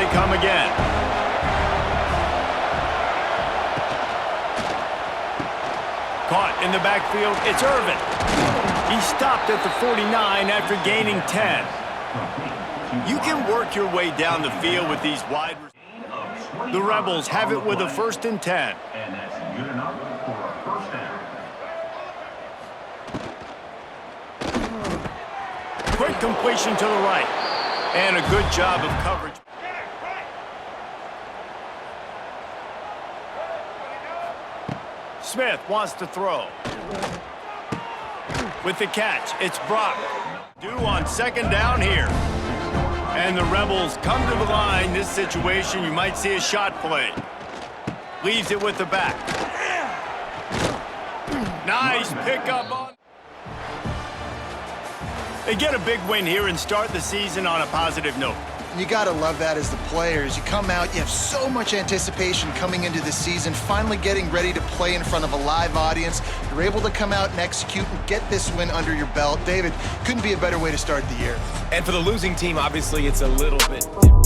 they come again. Caught in the backfield, it's Irvin. He stopped at the 49 after gaining 10. You can work your way down the field with these wide receivers. The Rebels have it with a 1st and 10. And that's good enough for a first down. Quick completion to the right. And a good job of coverage. Smith wants to throw. With the catch, it's Brock. Due on 2nd down here. And the Rebels come to the line. This situation, you might see a shot play. Leaves it with the back. Nice pickup on. They get a big win here and start the season on a positive note. You got to love that as the players. You come out, you have so much anticipation coming into the season, finally getting ready to play in front of a live audience. You're able to come out and execute and get this win under your belt. David, couldn't be a better way to start the year. And for the losing team, obviously, it's a little bit different.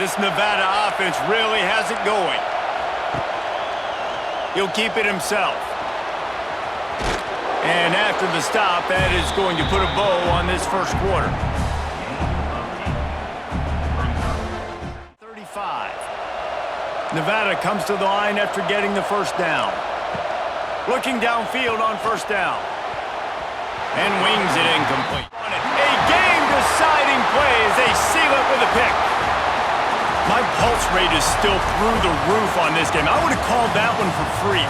This Nevada offense really has it going. He'll keep it himself. And after the stop, that is going to put a bow on this first quarter. 35. Nevada comes to the line after getting the 1st down. Looking downfield on 1st down. And wings it incomplete. A game-deciding play as they seal it with a pick. My pulse rate is still through the roof on this game. I would have called that one for free.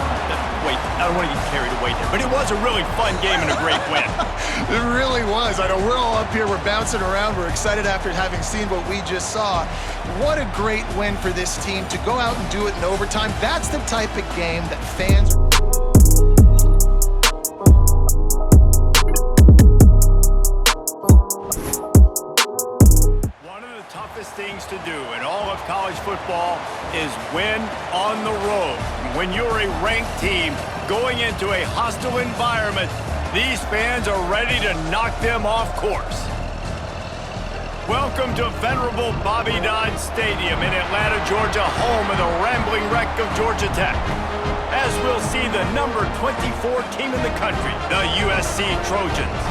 Wait, I don't want to get carried away there. But it was a really fun game and a great win. It really was. I know we're all up here, we're bouncing around, we're excited after having seen what we just saw. What a great win for this team to go out and do it in overtime. That's the type of game that fans... things to do in all of college football is win on the road. When you're a ranked team going into a hostile environment, these fans are ready to knock them off course. Welcome to venerable Bobby Dodd Stadium in Atlanta, Georgia, home of the rambling wreck of Georgia Tech. As we'll see the number 24 team in the country, the USC Trojans,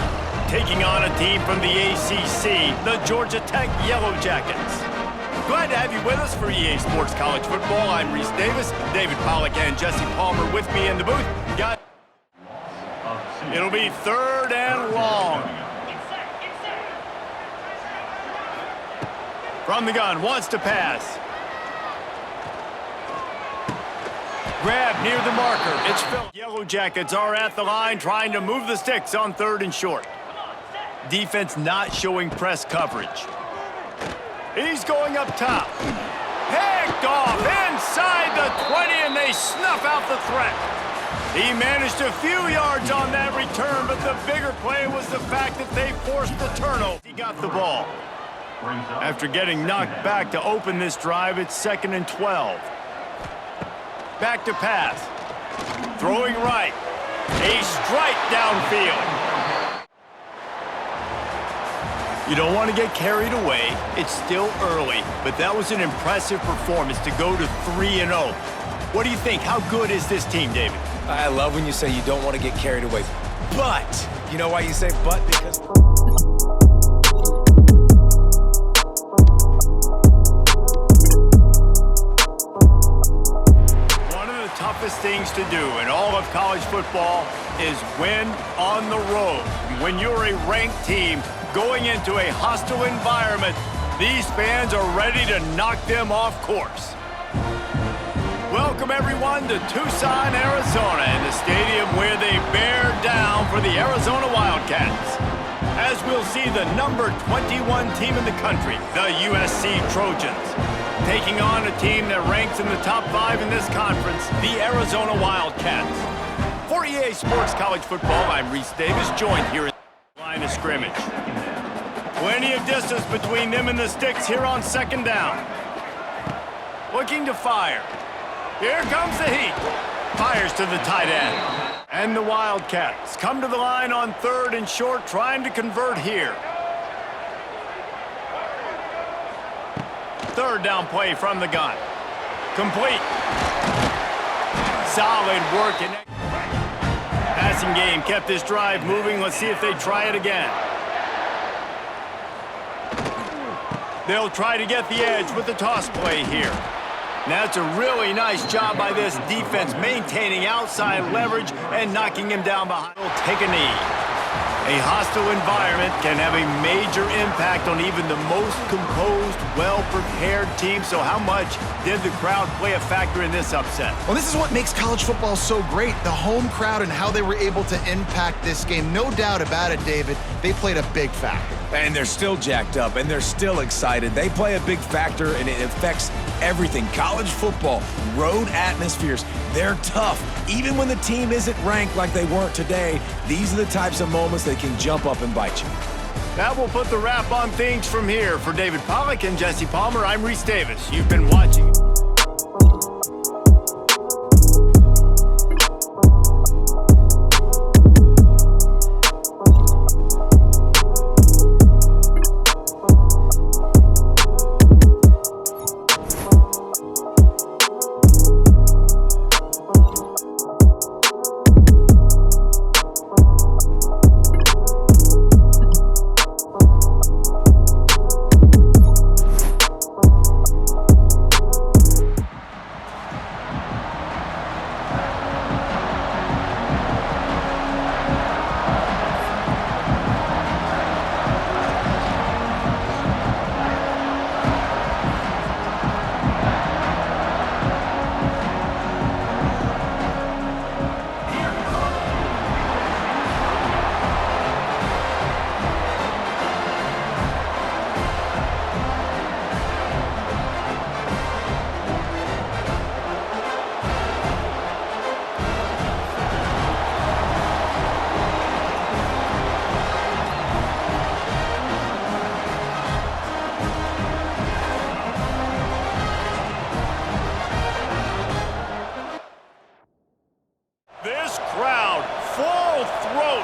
taking on a team from the ACC, the Georgia Tech Yellow Jackets. Glad to have you with us for EA Sports College Football. I'm Reese Davis, David Pollack and Jesse Palmer with me in the booth. It'll be 3rd and long. From the gun, wants to pass. Grab near the marker, it's Phil. Yellow Jackets are at the line trying to move the sticks on 3rd and short. Defense not showing press coverage. He's going up top. Picked off inside the 20, and they snuff out the threat. He managed a few yards on that return, but the bigger play was the fact that they forced the turnover. He got the ball. After getting knocked back to open this drive, it's 2nd and 12. Back to pass. Throwing right. A strike downfield. You don't want to get carried away. It's still early, but that was an impressive performance to go to 3-0. What do you think? How good is this team, David? I love when you say you don't want to get carried away. But, you know why you say but? Because... One of the toughest things to do in all of college football is win on the road. When you're a ranked team going into a hostile environment, these fans are ready to knock them off course. Welcome everyone to Tucson, Arizona, in the stadium where they bear down for the Arizona Wildcats. As we'll see the number 21 team in the country, the USC Trojans, taking on a team that ranks in the top 5 in this conference, the Arizona Wildcats. For EA Sports College Football, I'm Reese Davis, joined here in the line of scrimmage. Plenty of distance between them and the sticks here on second down. Looking to fire. Here comes the heat. Fires to the tight end. And the Wildcats come to the line on third and short, trying to convert here. Third down play from the gun. Complete. Solid work. Passing game kept this drive moving. Let's see if they try it again. They'll try to get the edge with the toss play here. That's a really nice job by this defense, maintaining outside leverage and knocking him down behind. He'll take a knee. A hostile environment can have a major impact on even the most composed, well-prepared team. So how much did the crowd play a factor in this upset? Well, this is what makes college football so great, the home crowd and how they were able to impact this game. No doubt about it, David, they played a big factor. And they're still jacked up, and they're still excited. They play a big factor, and it affects everything. College football, road atmospheres, they're tough. Even when the team isn't ranked like they weren't today, these are the types of moments that can jump up and bite you. That will put the wrap on things from here. For David Pollack and Jesse Palmer, I'm Reese Davis. You've been watching.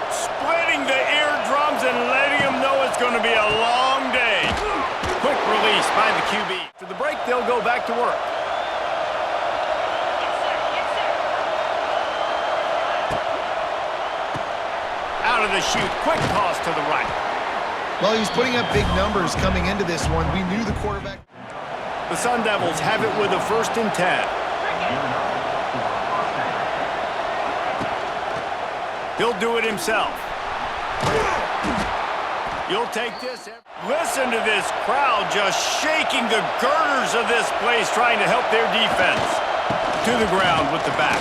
Splitting the eardrums and letting them know it's going to be a long day. Quick release by the QB. After the break, they'll go back to work. Out of the chute, quick toss to the right. Well, he's putting up big numbers coming into this one. We knew the quarterback. The Sun Devils have it with a 1st and 10. He'll do it himself. You'll take this. Listen to this crowd just shaking the girders of this place, trying to help their defense. To the ground with the back.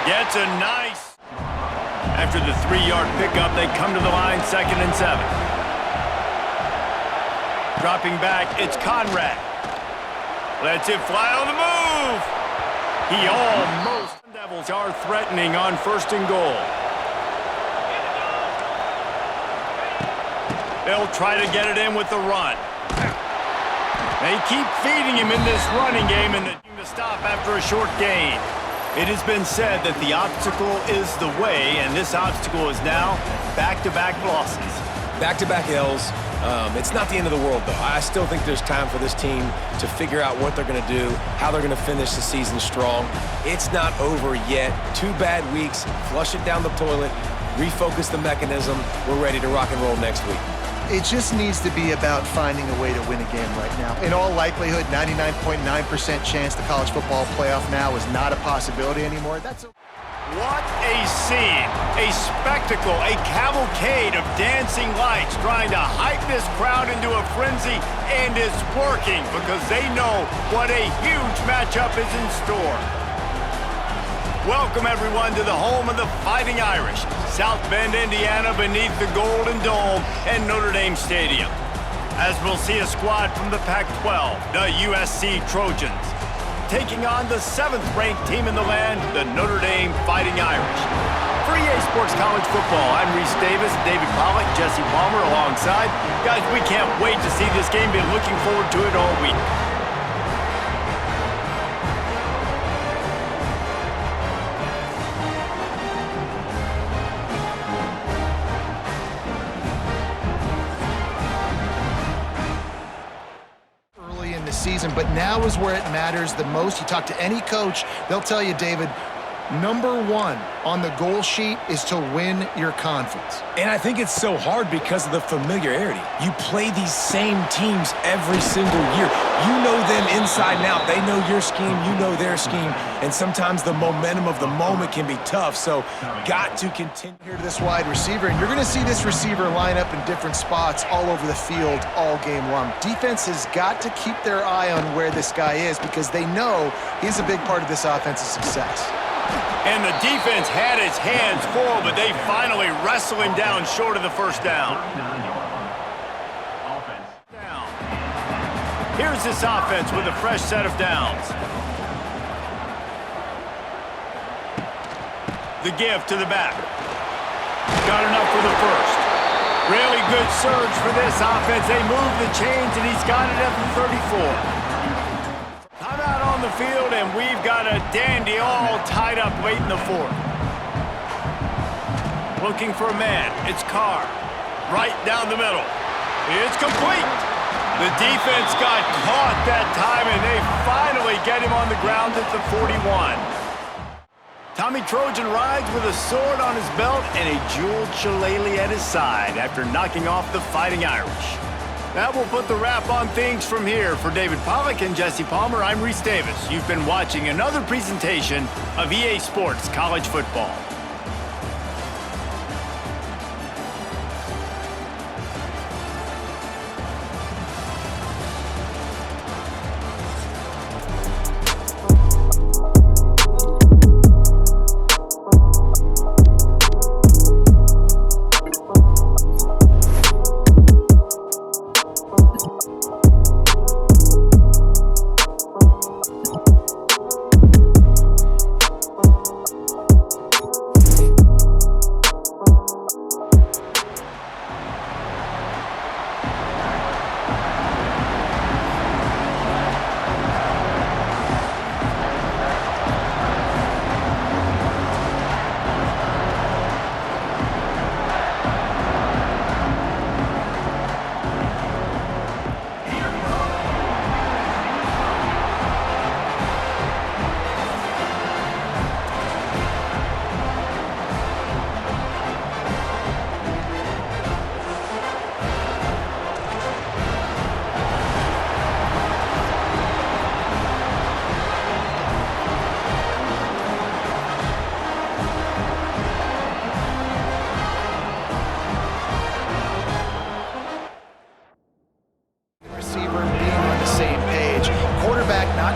Gets a nice. After the 3-yard pickup, they come to the line, 2nd and 7. Dropping back, it's Conrad. Lets it fly on the move. He almost. Devils are threatening on 1st and goal. They'll try to get it in with the run. They keep feeding him in this running game and the stop after a short gain. It has been said that the obstacle is the way, and this obstacle is now back-to-back losses. Back-to-back L's, It's not the end of the world, though. I still think there's time for this team to figure out what they're going to do, how they're going to finish the season strong. It's not over yet. 2 bad weeks. Flush it down the toilet. Refocus the mechanism. We're ready to rock and roll next week. It just needs to be about finding a way to win a game right now. In all likelihood, 99.9% chance the college football playoff now is not a possibility anymore. What a scene, a spectacle, a cavalcade of dancing lights trying to hype this crowd into a frenzy, and it's working because they know what a huge matchup is in store. Welcome everyone to the home of the Fighting Irish, South Bend, Indiana, beneath the Golden Dome and Notre Dame Stadium. As we'll see a squad from the Pac-12, the USC Trojans, taking on the 7th-ranked team in the land, the Notre Dame Fighting Irish. For EA Sports College Football, I'm Reese Davis, David Pollack, Jesse Palmer alongside. Guys, we can't wait to see this game. Been looking forward to it all week. Season, but now is where it matters the most. You talk to any coach, they'll tell you, David, number 1 on the goal sheet is to win your conference. And I think it's so hard because of the familiarity. You play these same teams every single year. You know them inside and out. They know your scheme, you know their scheme, and sometimes the momentum of the moment can be tough, so got to continue. Here to this wide receiver, and you're going to see this receiver line up in different spots all over the field all game long. Defense has got to keep their eye on where this guy is because they know he's a big part of this offense's success. And the defense had its hands full, but they finally wrestle him down short of the first down. Here's this offense with a fresh set of downs. The give to the back. Got enough for the first. Really good surge for this offense. They move the chains, and he's got it at the 34. I'm out on the field, and we've got a dandy all tied up late in the 4th. Looking for a man. It's Carr. Right down the middle. It's complete. The defense got caught that time, and they finally get him on the ground at the 41. Tommy Trojan rides with a sword on his belt and a jeweled shillelagh at his side after knocking off the Fighting Irish. That will put the wrap on things from here. For David Pollack and Jesse Palmer, I'm Reese Davis. You've been watching another presentation of EA Sports College Football.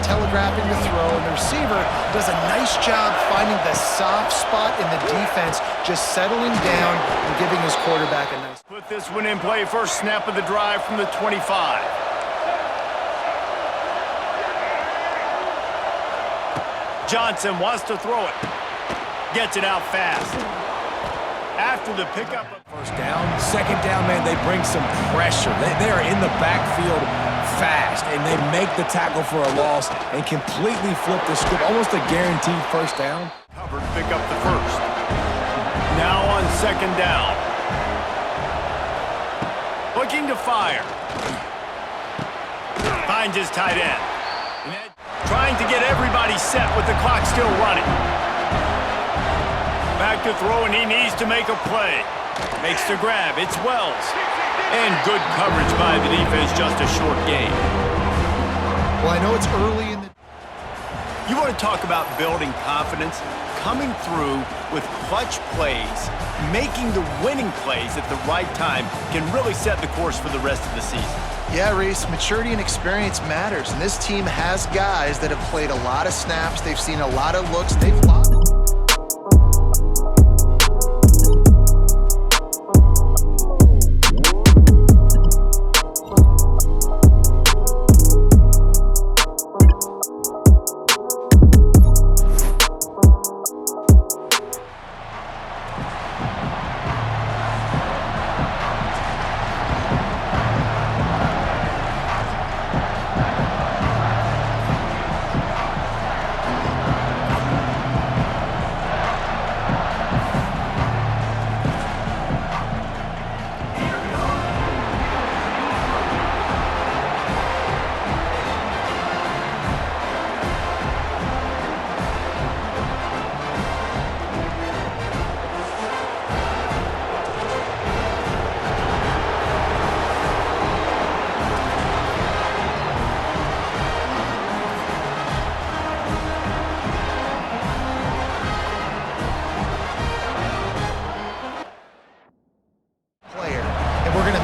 telegraphing the throw, and the receiver does a nice job finding the soft spot in the defense, just settling down and giving his quarterback a nice... Put this one in play, first snap of the drive from the 25. Johnson wants to throw it. Gets it out fast. After the pickup of first down, second down, man, they bring some pressure. They are in the backfield fast, and they make the tackle for a loss and completely flip the script. Almost a guaranteed first down. Covered, pick up the first. Now on second down. looking to fire. Finds his tight end. Trying to get everybody set with the clock still running. Back to throw, and he needs to make a play. Makes the grab. It's Wells. And good coverage by the defense, just a short gain. Well, I know it's early in the... You want to talk about building confidence? Coming through with clutch plays, making the winning plays at the right time can really set the course for the rest of the season. Yeah, Reese, maturity and experience matters, and this team has guys that have played a lot of snaps. They've seen a lot of looks. They've lost.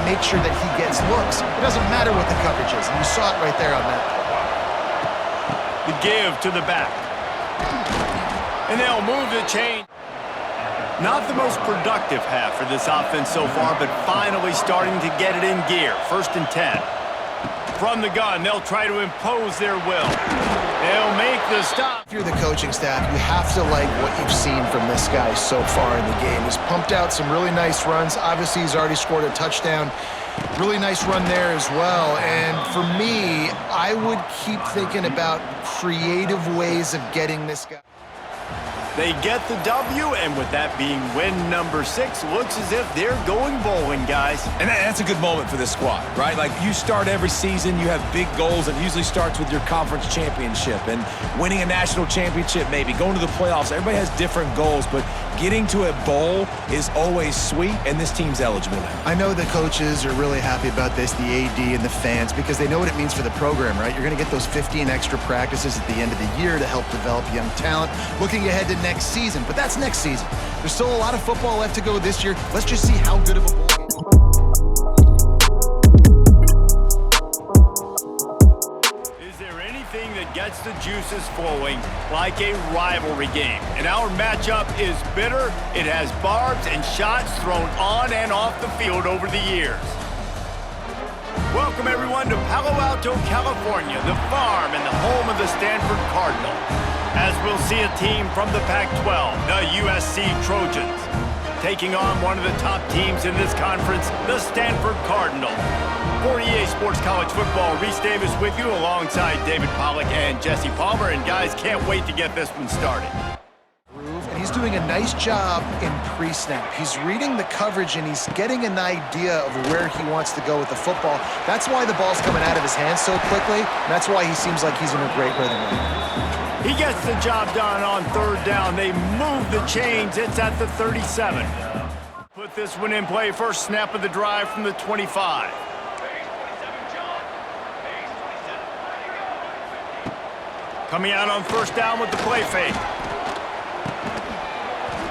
Make sure that he gets looks. It doesn't matter what the coverage is, and you saw it right there on that play. The give to the back. And they'll move the chain. Not the most productive half for this offense so far, but finally starting to get it in gear. 1st and 10. From the gun, they'll try to impose their will. They'll make the stop. If you're the coaching staff, you have to like what you've seen from this guy so far in the game. He's pumped out some really nice runs. Obviously, he's already scored a touchdown. Really nice run there as well. And for me, I would keep thinking about creative ways of getting this guy. They get the W, and with that being win number 6, looks as if they're going bowling, guys. And that's a good moment for this squad, right? Like, you start every season, you have big goals, and it usually starts with your conference championship and winning a national championship, maybe going to the playoffs. Everybody has different goals, but getting to a bowl is always sweet, and this team's eligible now. I know the coaches are really happy about this, the AD and the fans, because they know what it means for the program, right? You're going to get those 15 extra practices at the end of the year to help develop young talent. Looking ahead to next season, but that's next season. There's still a lot of football left to go this year. Let's just see how good of a bowl game. Is there anything that gets the juices flowing like a rivalry game? And our matchup is bitter. It has barbs and shots thrown on and off the field over the years. Welcome everyone to Palo Alto, California, the farm and the home of the Stanford Cardinal. As we'll see a team from the Pac-12, the USC Trojans, taking on one of the top teams in this conference, the Stanford Cardinal. For EA Sports College Football, Reese Davis with you alongside David Pollack and Jesse Palmer. And guys, can't wait to get this one started. And he's doing a nice job in pre-snap. He's reading the coverage and he's getting an idea of where he wants to go with the football. That's why the ball's coming out of his hands so quickly. And that's why he seems like he's in a great rhythm right now. He gets the job done on 3rd down. They move the chains. It's at the 37. Put this one in play. First snap of the drive from the 25. Coming out on 1st down with the play fake.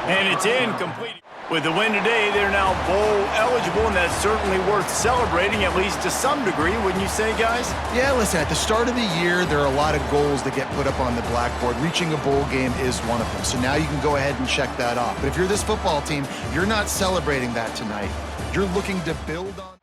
And it's incomplete. With the win today, they're now bowl eligible, and that's certainly worth celebrating, at least to some degree, wouldn't you say, guys? Yeah, listen, at the start of the year, there are a lot of goals that get put up on the blackboard. Reaching a bowl game is one of them. So now you can go ahead and check that off. But if you're this football team, you're not celebrating that tonight. You're looking to build on...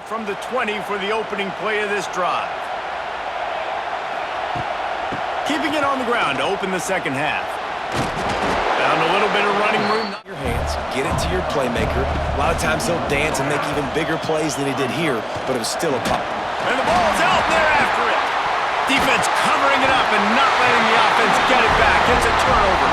from the 20 for the opening play of this drive. Keeping it on the ground to open the second half. Found a little bit of running room. Your hands, get it to your playmaker. A lot of times he'll dance and make even bigger plays than he did here, but it was still a pop. And the ball's out, and they're after it. Defense covering it up and not letting the offense get it back. It's a turnover.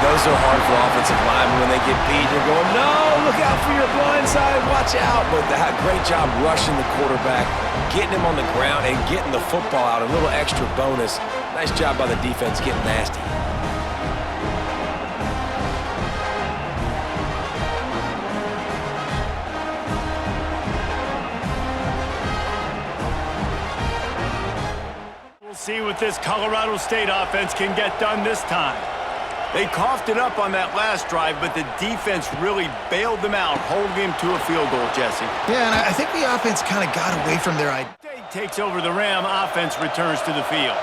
Those are hard for offensive linemen when they get beat. You're going, no, look out for your blind side, watch out. But they had a great job rushing the quarterback, getting him on the ground, and getting the football out. A little extra bonus. Nice job by the defense getting nasty. We'll see what this Colorado State offense can get done this time. They coughed it up on that last drive, but the defense really bailed them out, holding him to a field goal, Jesse. Yeah, and I think the offense kind of got away from their idea. State takes over the Ram, offense returns to the field.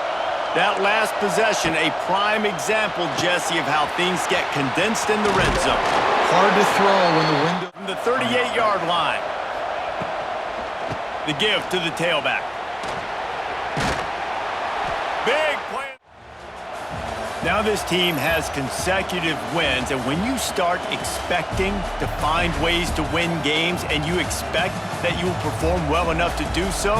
That last possession, a prime example, Jesse, of how things get condensed in the red zone. Hard to throw when the window... From the 38-yard line. The give to the tailback. Big play. Now this team has consecutive wins, and when you start expecting to find ways to win games and you expect that you will perform well enough to do so,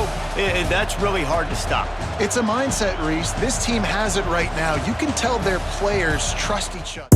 that's really hard to stop. It's a mindset, Reese. This team has it right now. You can tell their players trust each other.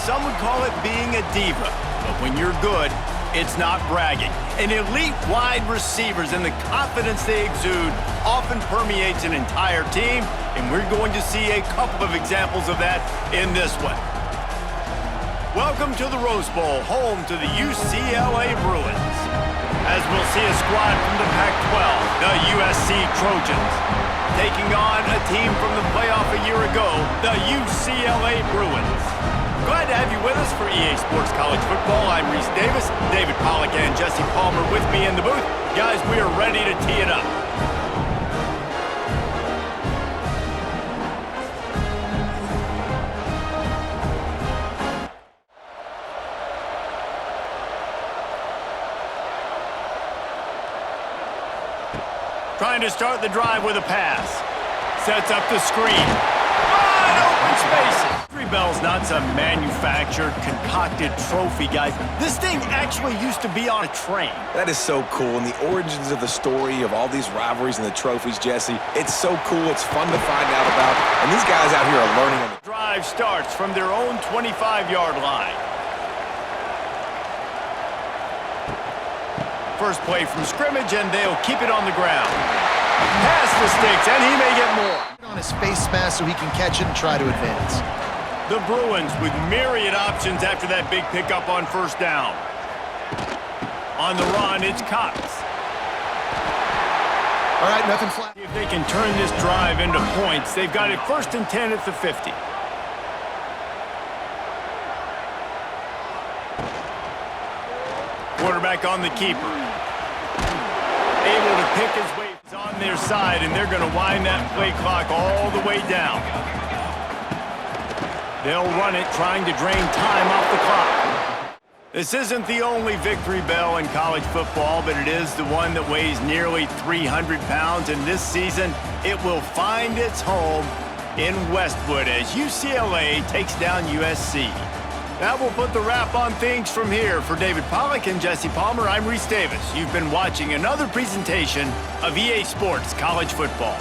Some would call it being a diva, but when you're good, it's not bragging. And elite wide receivers and the confidence they exude often permeates an entire team, and we're going to see a couple of examples of that in this one. Welcome to the Rose Bowl, home to the UCLA Bruins. As we'll see a squad from the Pac-12, the USC Trojans, taking on a team from the playoff a year ago, the UCLA Bruins. Glad to have you with us for EA Sports College Football. I'm Reese Davis, David Pollack and Jesse Palmer with me in the booth. Guys, we are ready to tee it up. Trying to start the drive with a pass. Sets up the screen. Wide open spaces. Bell's not some manufactured, concocted trophy, guys. This thing actually used to be on a train. That is so cool, and the origins of the story of all these rivalries and the trophies, Jesse, it's so cool, it's fun to find out about, and these guys out here are learning. The drive starts from their own 25-yard line. First play from scrimmage, and they'll keep it on the ground. Pass the sticks, and he may get more. On his face mask so he can catch it and try to advance. The Bruins with myriad options after that big pickup on first down. On the run, it's Cox. All right, nothing flat. If they can turn this drive into points, they've got it 1st and 10 at the 50. Quarterback on the keeper. Able to pick his way on their side, and they're going to wind that play clock all the way down. They'll run it, trying to drain time off the clock. This isn't the only victory bell in college football, but it is the one that weighs nearly 300 pounds, and this season it will find its home in Westwood as UCLA takes down USC. That will put the wrap on things from here. For David Pollack and Jesse Palmer, I'm Reese Davis. You've been watching another presentation of EA Sports College Football.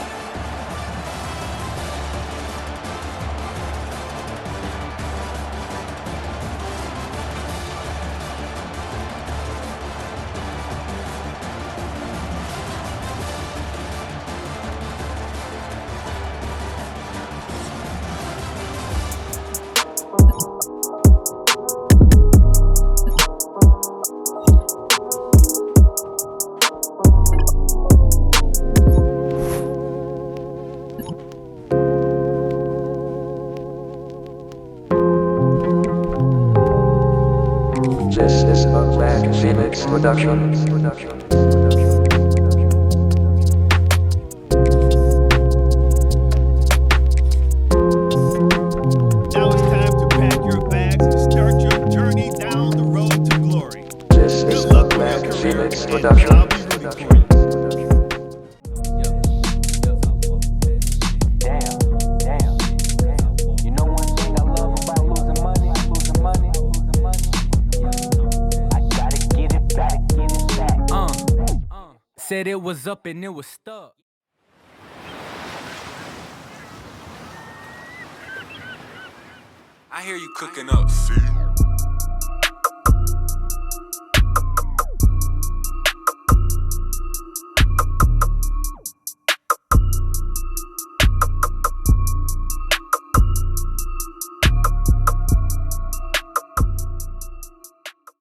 Now it's time to pack your bags and start your journey down the road to glory. Good luck with your career, and I'll be rooting for you. Damn. You know one thing I love about losing money? I gotta get it back. Said it was up and it was stuck. I hear you cooking up, see?